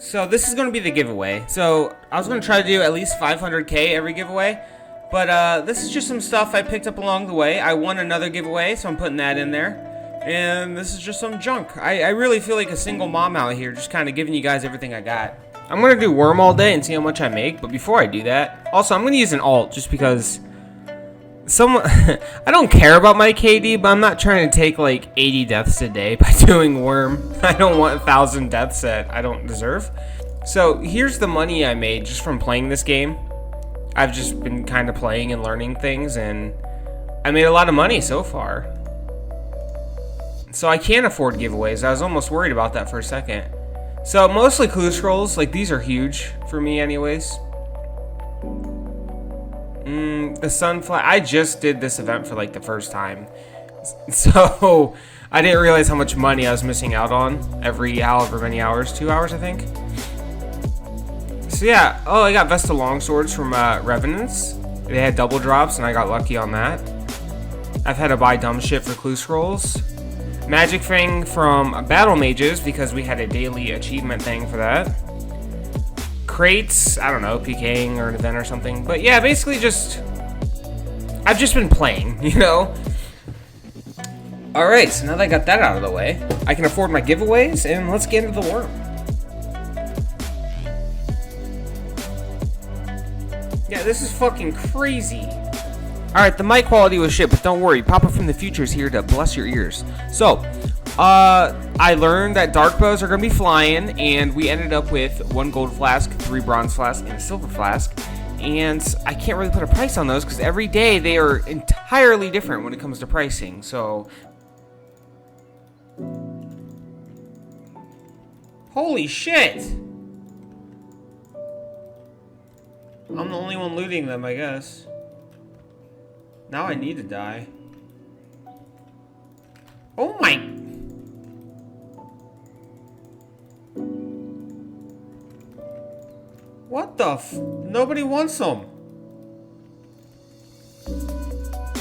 So this is going to be the giveaway. So I was going to try to do at least 500k every giveaway. But this is just some stuff I picked up along the way. I won another giveaway, so I'm putting that in there. And this is just some junk. I really feel like a single mom out here, just kind of giving you guys everything I got. I'm going to do Wyrm all day and see how much I make. But before I do that, also I'm going to use an alt just because I don't care about my KD, but I'm not trying to take like 80 deaths a day by doing Wyrm. I don't want 1,000 deaths that I don't deserve. So here's the money I made just from playing this game. I've just been kind of playing and learning things, and I made a lot of money so far. So I can't afford giveaways. I was almost worried about that for a second. So mostly clue scrolls, like these are huge for me anyways. The sunflower, I just did this event for like the first time. So I didn't realize how much money I was missing out on every however many hours, 2 hours I think. So yeah, oh, I got Vesta longswords from Revenants. They had double drops and I got lucky on that. I've had to buy dumb shit for clue scrolls. Magic Fang from Battle Mages because we had a daily achievement thing for that. Crates, I don't know, PKing or an event or something. But yeah, basically I've just been playing, you know? Alright, so now that I got that out of the way, I can afford my giveaways and let's get into the Wyrm. Yeah, this is fucking crazy. Alright, the mic quality was shit, but don't worry. Papa from the future is here to bless your ears. So, I learned that dark bows are going to be flying, and we ended up with 1 gold flask, 3 bronze flasks, and a silver flask. And I can't really put a price on those, because every day they are entirely different when it comes to pricing. So, holy shit! I'm the only one looting them, I guess. Now I need to die. Oh my... What the f... Nobody wants them.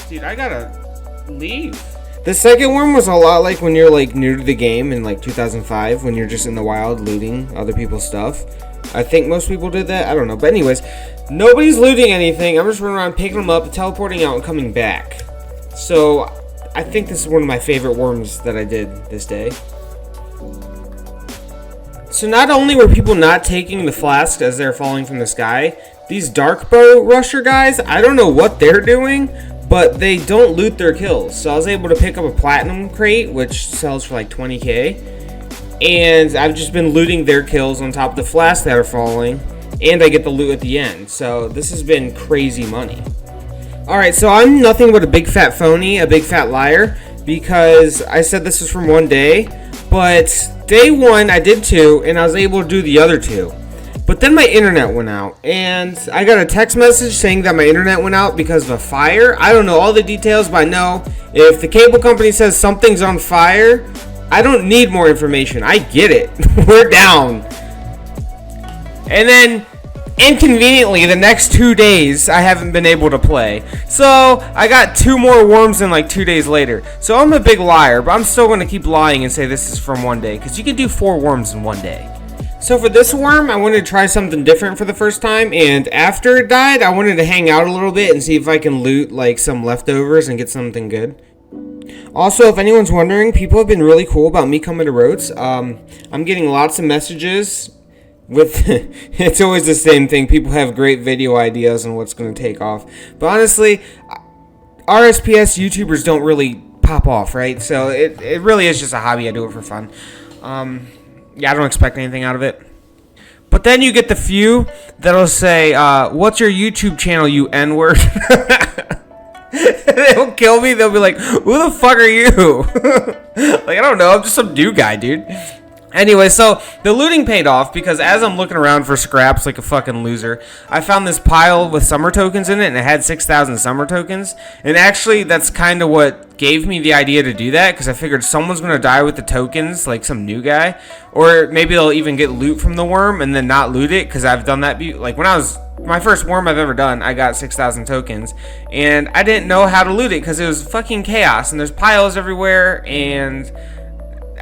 Dude, I gotta leave. The second Wyrm was a lot like when you're like new to the game in like 2005, when you're just in the wild looting other people's stuff. I think most people did that. I don't know. But anyways, nobody's looting anything. I'm just running around picking them up, teleporting out, and coming back. So I think this is one of my favorite Wyrms that I did this day. So not only were people not taking the flasks as they're falling from the sky, these dark bow rusher guys, I don't know what they're doing, but they don't loot their kills. So I was able to pick up a platinum crate, which sells for like 20k. And I've just been looting their kills on top of the flasks that are falling. And I get the loot at the end. So this has been crazy money. Alright, so I'm nothing but a big fat phony, a big fat liar. Because I said this was from one day. But day one I did 2 and I was able to do the other 2. But then my internet went out. And I got a text message saying that my internet went out because of a fire. I don't know all the details, but I know if the cable company says something's on fire, I don't need more information. I get it. We're down. And then, inconveniently, the next 2 days, I haven't been able to play. So, I got 2 more Wyrms in like 2 days later. So, I'm a big liar, but I'm still going to keep lying and say this is from one day. Because you can do 4 Wyrms in one day. So, for this Wyrm, I wanted to try something different for the first time. And after it died, I wanted to hang out a little bit and see if I can loot like some leftovers and get something good. Also, if anyone's wondering, people have been really cool about me coming to Roats. I'm getting lots of messages with... It's always the same thing. People have great video ideas on what's going to take off. But honestly, RSPS YouTubers don't really pop off, right? So it really is just a hobby. I do it for fun. Yeah, I don't expect anything out of it. But then you get the few that'll say, what's your YouTube channel, you N-word? They'll kill me. They'll be like, who the fuck are you? Like, I don't know. I'm just some new guy, dude. Anyway, so the looting paid off because as I'm looking around for scraps like a fucking loser, I found this pile with summer tokens in it, and it had 6,000 summer tokens. And actually, that's kind of what gave me the idea to do that, because I figured someone's going to die with the tokens, like some new guy. Or maybe they'll even get loot from the Wyrm and then not loot it, because I've done that. Like, when I was... My first Wyrm I've ever done, I got 6,000 tokens, and I didn't know how to loot it because it was fucking chaos, and there's piles everywhere, and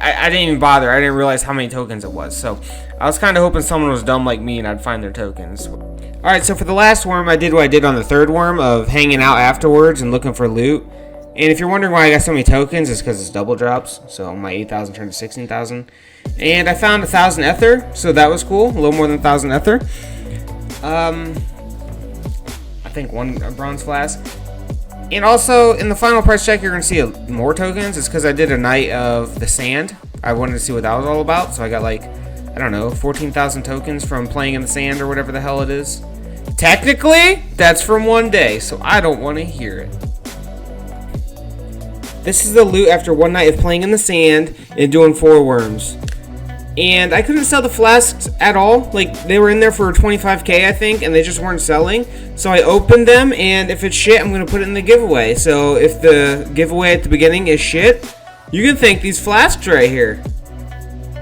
I didn't even bother. I didn't realize how many tokens it was. So I was kind of hoping someone was dumb like me and I'd find their tokens. Alright, so for the last worm, I did what I did on the third worm of hanging out afterwards and looking for loot. And if you're wondering why I got so many tokens, it's because it's double drops. So my 8,000 turned to 16,000. And I found 1,000 ether, so that was cool. A little more than 1,000 ether. I think one bronze flask. And also, in the final price check, you're going to see more tokens. It's because I did a night of the sand. I wanted to see what that was all about. So I got like, I don't know, 14,000 tokens from playing in the sand or whatever the hell it is. Technically, that's from one day, so I don't want to hear it. This is the loot after one night of playing in the sand and doing 4 worms. And I couldn't sell the flasks at all. Like, they were in there for 25k, I think, and they just weren't selling. So I opened them, and if it's shit, I'm going to put it in the giveaway. So if the giveaway at the beginning is shit, you can thank these flasks right here.